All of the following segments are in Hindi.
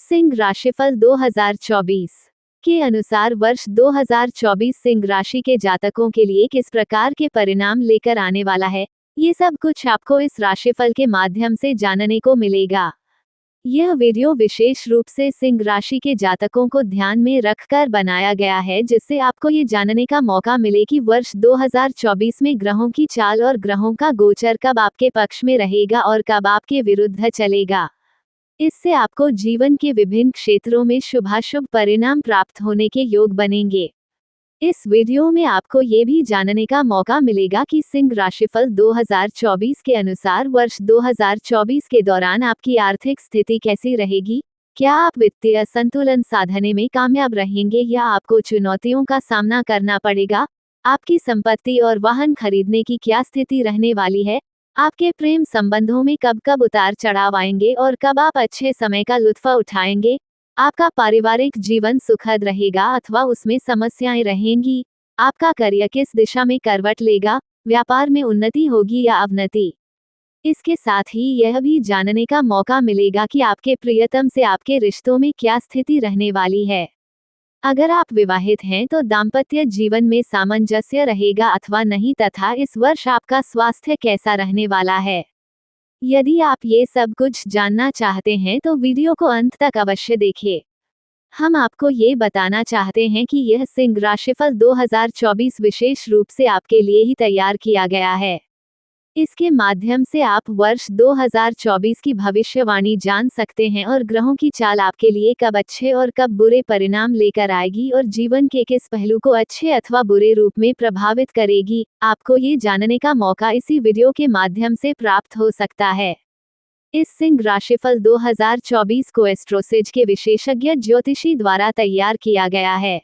सिंह राशिफल 2024 के अनुसार वर्ष 2024 सिंह राशि के जातकों के लिए किस प्रकार के परिणाम लेकर आने वाला है, ये सब कुछ आपको इस राशिफल के माध्यम से जानने को मिलेगा। यह वीडियो विशेष रूप से सिंह राशि के जातकों को ध्यान में रखकर बनाया गया है, जिससे आपको ये जानने का मौका मिले कि वर्ष 2024 में ग्रहों की चाल और ग्रहों का गोचर कब आपके पक्ष में रहेगा और कब आपके विरुद्ध चलेगा। इससे आपको जीवन के विभिन्न क्षेत्रों में शुभाशुभ परिणाम प्राप्त होने के योग बनेंगे। इस वीडियो में आपको ये भी जानने का मौका मिलेगा कि सिंह राशिफल 2024 के अनुसार वर्ष 2024 के दौरान आपकी आर्थिक स्थिति कैसी रहेगी, क्या आप वित्तीय संतुलन साधने में कामयाब रहेंगे या आपको चुनौतियों का सामना करना पड़ेगा, आपकी संपत्ति और वाहन खरीदने की क्या स्थिति रहने वाली है, आपके प्रेम संबंधों में कब कब उतार चढ़ाव आएंगे और कब आप अच्छे समय का लुत्फ उठाएंगे, आपका पारिवारिक जीवन सुखद रहेगा अथवा उसमें समस्याएं रहेंगी, आपका करियर किस दिशा में करवट लेगा, व्यापार में उन्नति होगी या अवनति। इसके साथ ही यह भी जानने का मौका मिलेगा कि आपके प्रियतम से आपके रिश्तों में क्या स्थिति रहने वाली है। अगर आप विवाहित हैं तो दाम्पत्य जीवन में सामंजस्य रहेगा अथवा नहीं, तथा इस वर्ष आपका स्वास्थ्य कैसा रहने वाला है। यदि आप ये सब कुछ जानना चाहते हैं तो वीडियो को अंत तक अवश्य देखिए। हम आपको ये बताना चाहते हैं कि यह सिंह राशिफल 2024 विशेष रूप से आपके लिए ही तैयार किया गया है। इसके माध्यम से आप वर्ष 2024 की भविष्यवाणी जान सकते हैं और ग्रहों की चाल आपके लिए कब अच्छे और कब बुरे परिणाम लेकर आएगी और जीवन के किस पहलू को अच्छे अथवा बुरे रूप में प्रभावित करेगी, आपको ये जानने का मौका इसी वीडियो के माध्यम से प्राप्त हो सकता है। इस सिंह राशिफल 2024 को एस्ट्रोसेज के विशेषज्ञ ज्योतिषी द्वारा तैयार किया गया है।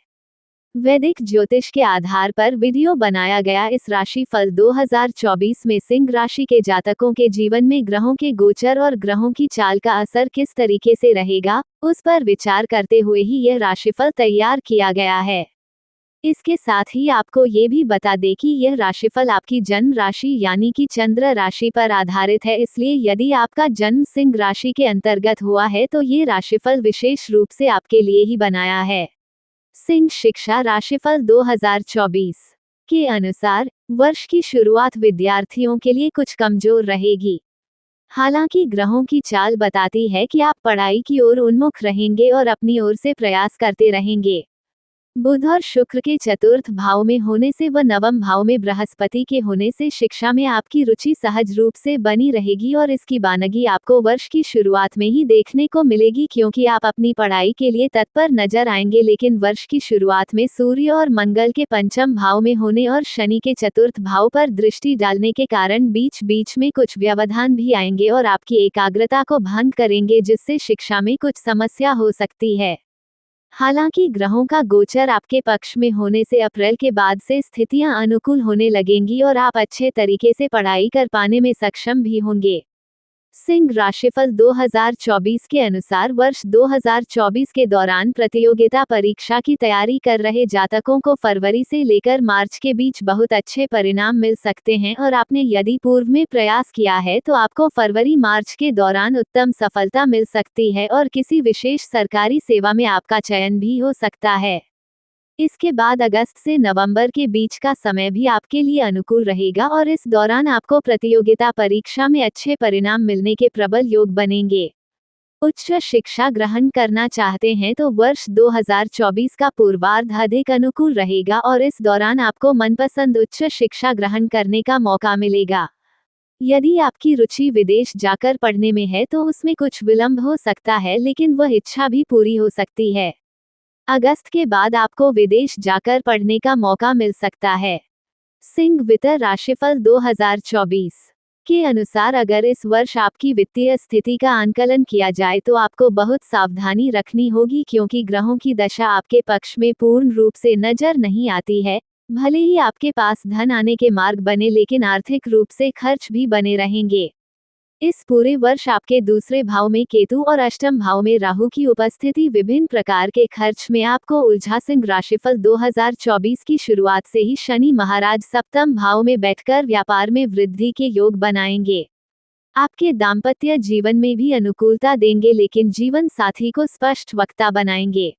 वैदिक ज्योतिष के आधार पर वीडियो बनाया गया इस राशिफल 2024 में सिंह राशि के जातकों के जीवन में ग्रहों के गोचर और ग्रहों की चाल का असर किस तरीके से रहेगा, उस पर विचार करते हुए ही यह राशिफल तैयार किया गया है। इसके साथ ही आपको ये भी बता दें कि यह राशिफल आपकी जन्म राशि यानी कि चंद्र राशि पर आधारित है, इसलिए यदि आपका जन्म सिंह राशि के अंतर्गत हुआ है तो ये राशिफल विशेष रूप से आपके लिए ही बनाया है। सिंह शिक्षा राशिफल 2024 के अनुसार वर्ष की शुरुआत विद्यार्थियों के लिए कुछ कमजोर रहेगी। हालांकि ग्रहों की चाल बताती है कि आप पढ़ाई की ओर उन्मुख रहेंगे और अपनी ओर से प्रयास करते रहेंगे। बुध और शुक्र के चतुर्थ भाव में होने से व नवम भाव में बृहस्पति के होने से शिक्षा में आपकी रुचि सहज रूप से बनी रहेगी और इसकी बानगी आपको वर्ष की शुरुआत में ही देखने को मिलेगी, क्योंकि आप अपनी पढ़ाई के लिए तत्पर नजर आएंगे। लेकिन वर्ष की शुरुआत में सूर्य और मंगल के पंचम भाव में होने और शनि के चतुर्थ भाव पर दृष्टि डालने के कारण बीच बीच में कुछ व्यवधान भी आएंगे और आपकी एकाग्रता को भंग करेंगे, जिससे शिक्षा में कुछ समस्या हो सकती है। हालांकि ग्रहों का गोचर आपके पक्ष में होने से अप्रैल के बाद से स्थितियां अनुकूल होने लगेंगी और आप अच्छे तरीके से पढ़ाई कर पाने में सक्षम भी होंगे। सिंह राशिफल 2024 के अनुसार वर्ष 2024 के दौरान प्रतियोगिता परीक्षा की तैयारी कर रहे जातकों को फरवरी से लेकर मार्च के बीच बहुत अच्छे परिणाम मिल सकते हैं और आपने यदि पूर्व में प्रयास किया है तो आपको फरवरी मार्च के दौरान उत्तम सफलता मिल सकती है और किसी विशेष सरकारी सेवा में आपका चयन भी हो सकता है। इसके बाद अगस्त से नवंबर के बीच का समय भी आपके लिए अनुकूल रहेगा और इस दौरान आपको प्रतियोगिता परीक्षा में अच्छे परिणाम मिलने के प्रबल योग बनेंगे। उच्च शिक्षा ग्रहण करना चाहते हैं तो वर्ष 2024 का पूर्वार्ध अधिक अनुकूल रहेगा और इस दौरान आपको मनपसंद उच्च शिक्षा ग्रहण करने का मौका मिलेगा। यदि आपकी रुचि विदेश जाकर पढ़ने में है तो उसमें कुछ विलंब हो सकता है, लेकिन वह इच्छा भी पूरी हो सकती है। अगस्त के बाद आपको विदेश जाकर पढ़ने का मौका मिल सकता है। सिंह वित्त राशिफल 2024 के अनुसार अगर इस वर्ष आपकी वित्तीय स्थिति का आंकलन किया जाए तो आपको बहुत सावधानी रखनी होगी, क्योंकि ग्रहों की दशा आपके पक्ष में पूर्ण रूप से नजर नहीं आती है। भले ही आपके पास धन आने के मार्ग बने, लेकिन आर्थिक रूप से खर्च भी बने रहेंगे। इस पूरे वर्ष आपके दूसरे भाव में केतु और अष्टम भाव में राहु की उपस्थिति विभिन्न प्रकार के खर्च में आपको उलझा। सिंह राशिफल 2024 की शुरुआत से ही शनि महाराज सप्तम भाव में बैठकर व्यापार में वृद्धि के योग बनाएंगे। आपके दाम्पत्य जीवन में भी अनुकूलता देंगे, लेकिन जीवन साथी को स्पष्ट वक्ता बनाएंगे।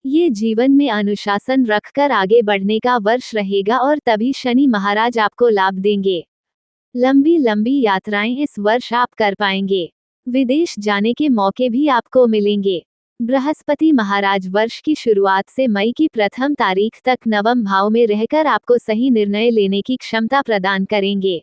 ये जीवन में अनुशासन रखकर आगे बढ़ने का वर्ष रहेगा और तभी शनि महाराज आपको लाभ देंगे। लंबी लंबी यात्राएं इस वर्ष आप कर पाएंगे। विदेश जाने के मौके भी आपको मिलेंगे। बृहस्पति महाराज वर्ष की शुरुआत से मई की प्रथम तारीख तक नवम भाव में रहकर आपको सही निर्णय लेने की क्षमता प्रदान करेंगे।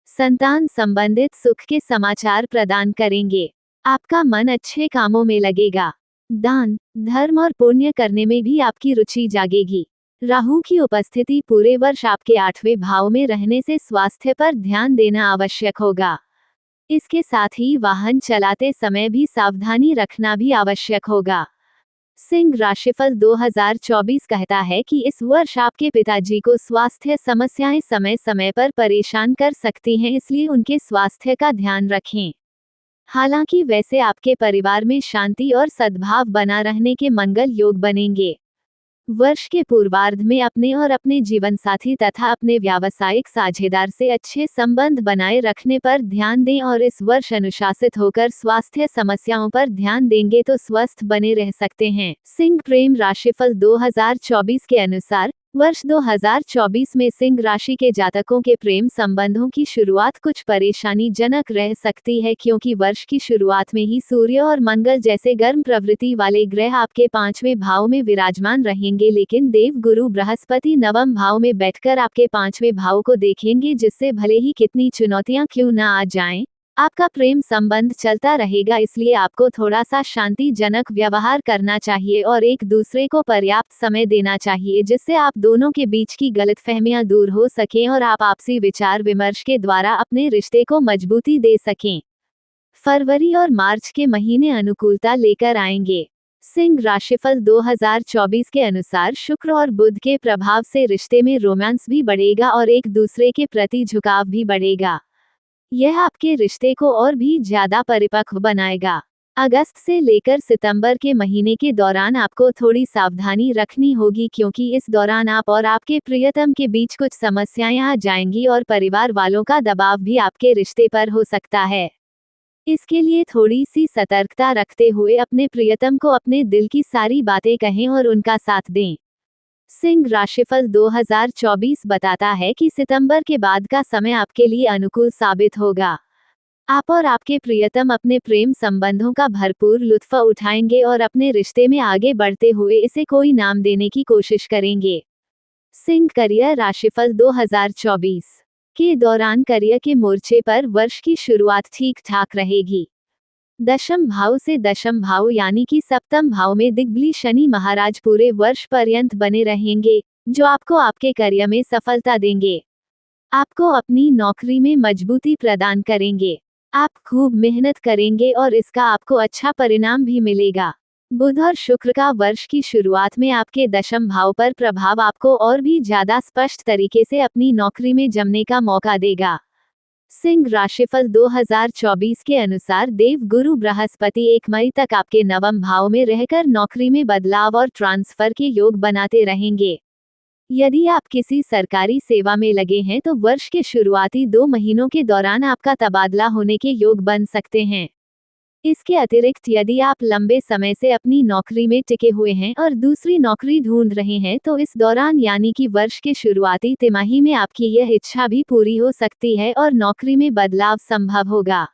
संतान संबंधित सुख के समाचार प्रदान करेंगे। आपका मन अच्छे कामों में लगेगा। दान, धर्म और पुण्य करने में भी आपकी रुचि जागेगी। राहु की उपस्थिति पूरे वर्ष आपके 8वें भाव में रहने से स्वास्थ्य पर ध्यान देना आवश्यक होगा। इसके साथ ही वाहन चलाते समय भी सावधानी रखना भी आवश्यक होगा। सिंह राशिफल 2024 कहता है कि इस वर्ष आपके पिताजी को स्वास्थ्य समस्याएं समय समय पर परेशान कर सकती हैं, इसलिए उनके स्वास्थ्य का ध्यान रखें। हालांकि वैसे आपके परिवार में शांति और सद्भाव बना रहने के मंगल योग बनेंगे। वर्ष के पूर्वार्ध में अपने और अपने जीवनसाथी तथा अपने व्यावसायिक साझेदार से अच्छे संबंध बनाए रखने पर ध्यान दें और इस वर्ष अनुशासित होकर स्वास्थ्य समस्याओं पर ध्यान देंगे तो स्वस्थ बने रह सकते हैं। सिंह प्रेम राशिफल 2024 के अनुसार वर्ष 2024 में सिंह राशि के जातकों के प्रेम संबंधों की शुरुआत कुछ परेशानी जनक रह सकती है, क्योंकि वर्ष की शुरुआत में ही सूर्य और मंगल जैसे गर्म प्रवृत्ति वाले ग्रह आपके 5वें भाव में विराजमान रहेंगे, लेकिन देव गुरु बृहस्पति नवम भाव में बैठकर आपके 5वें भाव को देखेंगे, जिससे भले ही कितनी चुनौतियां क्यों न आ जाएं, आपका प्रेम संबंध चलता रहेगा। इसलिए आपको थोड़ा सा शांतिजनक व्यवहार करना चाहिए और एक दूसरे को पर्याप्त समय देना चाहिए, जिससे आप दोनों के बीच की गलतफहमियां दूर हो सकें और आप आपसी विचार विमर्श के द्वारा अपने रिश्ते को मजबूती दे सकें। फरवरी और मार्च के महीने अनुकूलता लेकर आएंगे। सिंह राशिफल 2024 के अनुसार शुक्र और बुध के प्रभाव से रिश्ते में रोमांस भी बढ़ेगा और एक दूसरे के प्रति झुकाव भी बढ़ेगा। यह आपके रिश्ते को और भी ज्यादा परिपक्व बनाएगा। अगस्त से लेकर सितंबर के महीने के दौरान आपको थोड़ी सावधानी रखनी होगी, क्योंकि इस दौरान आप और आपके प्रियतम के बीच कुछ समस्याएं आ जाएंगी और परिवार वालों का दबाव भी आपके रिश्ते पर हो सकता है। इसके लिए थोड़ी सी सतर्कता रखते हुए अपने प्रियतम को अपने दिल की सारी बातें कहें और उनका साथ दें। सिंह राशिफल 2024 बताता है कि सितंबर के बाद का समय आपके लिए अनुकूल साबित होगा। आप और आपके प्रियतम अपने प्रेम संबंधों का भरपूर लुत्फ उठाएंगे और अपने रिश्ते में आगे बढ़ते हुए इसे कोई नाम देने की कोशिश करेंगे। सिंह करियर राशिफल 2024 के दौरान करियर के मोर्चे पर वर्ष की शुरुआत ठीक ठाक रहेगी। दशम भाव से दशम भाव यानी कि सप्तम भाव में दिग्बली शनि महाराज पूरे वर्ष पर्यंत बने रहेंगे, जो आपको आपके करियर में सफलता देंगे। आपको अपनी नौकरी में मजबूती प्रदान करेंगे। आप खूब मेहनत करेंगे और इसका आपको अच्छा परिणाम भी मिलेगा। बुध और शुक्र का वर्ष की शुरुआत में आपके दशम भाव पर प्रभाव आपको और भी ज्यादा स्पष्ट तरीके से अपनी नौकरी में जमने का मौका देगा। सिंह राशिफल 2024 के अनुसार देव गुरु बृहस्पति 1 मई तक आपके नवम भाव में रहकर नौकरी में बदलाव और ट्रांसफर के योग बनाते रहेंगे। यदि आप किसी सरकारी सेवा में लगे हैं तो वर्ष के शुरुआती 2 महीनों के दौरान आपका तबादला होने के योग बन सकते हैं। इसके अतिरिक्त यदि आप लंबे समय से अपनी नौकरी में टिके हुए हैं और दूसरी नौकरी ढूंढ रहे हैं तो इस दौरान यानी कि वर्ष के शुरुआती तिमाही में आपकी यह इच्छा भी पूरी हो सकती है और नौकरी में बदलाव संभव होगा।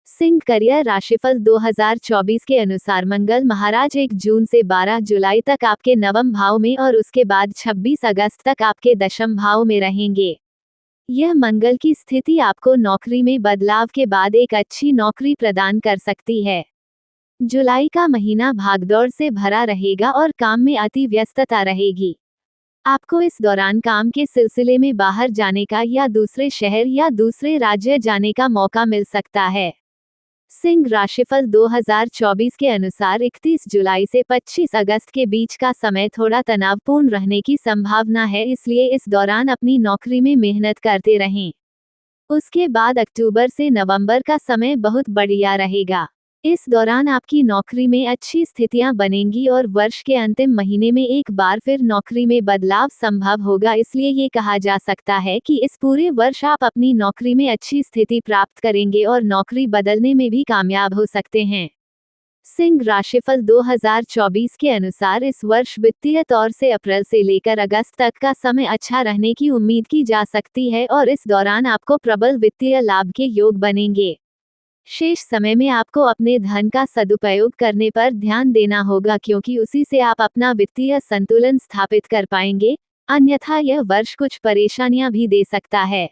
सिंह करियर राशिफल 2024 के अनुसार मंगल महाराज 1 जून से 12 जुलाई तक आपके नवम भाव में और उसके बाद 26 अगस्त तक आपके दशम भाव में रहेंगे। यह मंगल की स्थिति आपको नौकरी में बदलाव के बाद एक अच्छी नौकरी प्रदान कर सकती है। जुलाई का महीना भागदौड़ से भरा रहेगा और काम में अति व्यस्तता रहेगी। आपको इस दौरान काम के सिलसिले में बाहर जाने का या दूसरे शहर या दूसरे राज्य जाने का मौका मिल सकता है। सिंह राशिफल 2024 के अनुसार 31 जुलाई से 25 अगस्त के बीच का समय थोड़ा तनावपूर्ण रहने की संभावना है, इसलिए इस दौरान अपनी नौकरी में मेहनत करते रहें। उसके बाद अक्टूबर से नवंबर का समय बहुत बढ़िया रहेगा। इस दौरान आपकी नौकरी में अच्छी स्थितियां बनेंगी और वर्ष के अंतिम महीने में एक बार फिर नौकरी में बदलाव संभव होगा। इसलिए ये कहा जा सकता है कि इस पूरे वर्ष आप अपनी नौकरी में अच्छी स्थिति प्राप्त करेंगे और नौकरी बदलने में भी कामयाब हो सकते हैं। सिंह राशिफल 2024 के अनुसार इस वर्ष वित्तीय तौर से अप्रैल से लेकर अगस्त तक का समय अच्छा रहने की उम्मीद की जा सकती है और इस दौरान आपको प्रबल वित्तीय लाभ के योग बनेंगे। शेष समय में आपको अपने धन का सदुपयोग करने पर ध्यान देना होगा क्योंकि उसी से आप अपना वित्तीय संतुलन स्थापित कर पाएंगे, अन्यथा यह वर्ष कुछ परेशानियां भी दे सकता है।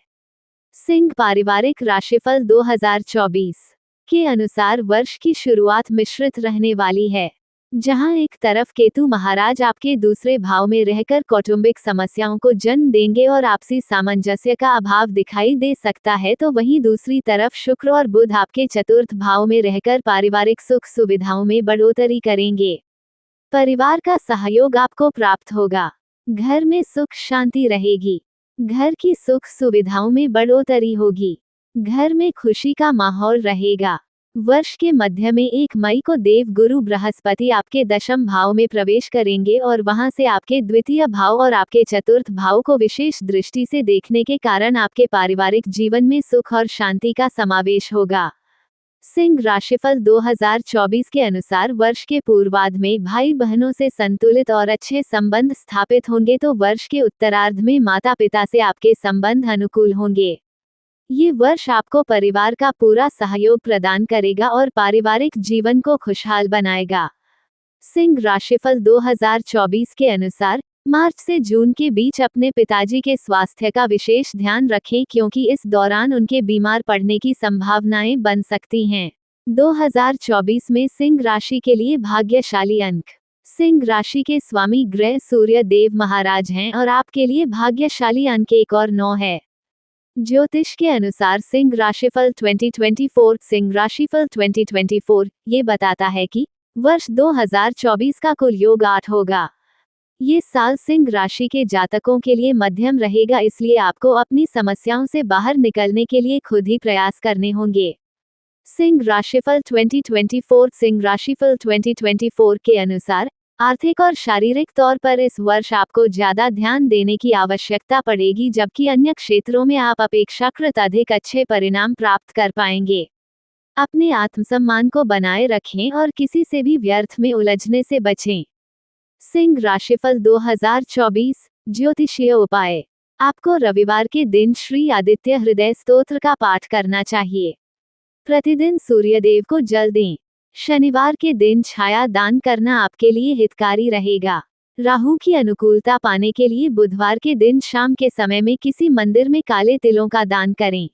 सिंह पारिवारिक राशिफल 2024 के अनुसार वर्ष की शुरुआत मिश्रित रहने वाली है। जहां एक तरफ केतु महाराज आपके दूसरे भाव में रहकर कौटुंबिक समस्याओं को जन्म देंगे और आपसी सामंजस्य का अभाव दिखाई दे सकता है, तो वहीं दूसरी तरफ शुक्र और बुध आपके चतुर्थ भाव में रहकर पारिवारिक सुख सुविधाओं में बढ़ोतरी करेंगे। परिवार का सहयोग आपको प्राप्त होगा। घर में सुख शांति रहेगी। घर की सुख सुविधाओं में बढ़ोतरी होगी। घर में खुशी का माहौल रहेगा। वर्ष के मध्य में 1 मई को देव गुरु बृहस्पति आपके दशम भाव में प्रवेश करेंगे और वहां से आपके द्वितीय भाव और आपके चतुर्थ भाव को विशेष दृष्टि से देखने के कारण आपके पारिवारिक जीवन में सुख और शांति का समावेश होगा। सिंह राशिफल 2024 के अनुसार वर्ष के पूर्वार्ध में भाई बहनों से संतुलित और अच्छे संबंध स्थापित होंगे, तो वर्ष के उत्तरार्ध में माता पिता से आपके संबंध अनुकूल होंगे। ये वर्ष आपको परिवार का पूरा सहयोग प्रदान करेगा और पारिवारिक जीवन को खुशहाल बनाएगा। सिंह राशिफल 2024 के अनुसार मार्च से जून के बीच अपने पिताजी के स्वास्थ्य का विशेष ध्यान रखें क्योंकि इस दौरान उनके बीमार पड़ने की संभावनाएं बन सकती हैं। 2024 में सिंह राशि के लिए भाग्यशाली अंक। सिंह राशि के स्वामी ग्रह सूर्य देव महाराज हैं और आपके लिए भाग्यशाली अंक 1 और 9 है। ज्योतिष के अनुसार सिंह राशिफल 2024 ये बताता है कि वर्ष 2024 का कुल योग 8 होगा। ये साल सिंह राशि के जातकों के लिए मध्यम रहेगा, इसलिए आपको अपनी समस्याओं से बाहर निकलने के लिए खुद ही प्रयास करने होंगे। सिंह राशिफल 2024 के अनुसार आर्थिक और शारीरिक तौर पर इस वर्ष आपको ज्यादा ध्यान देने की आवश्यकता पड़ेगी, जबकि अन्य क्षेत्रों में आप अपेक्षाकृत अधिक अच्छे परिणाम प्राप्त कर पाएंगे। अपने आत्मसम्मान को बनाए रखें और किसी से भी व्यर्थ में उलझने से बचें। सिंह राशिफल 2024 ज्योतिषीय उपाय। आपको रविवार के दिन श्री आदित्य हृदय स्तोत्र का पाठ करना चाहिए। प्रतिदिन सूर्यदेव को जल दें। शनिवार के दिन छाया दान करना आपके लिए हितकारी रहेगा। राहु की अनुकूलता पाने के लिए बुधवार के दिन शाम के समय में किसी मंदिर में काले तिलों का दान करें।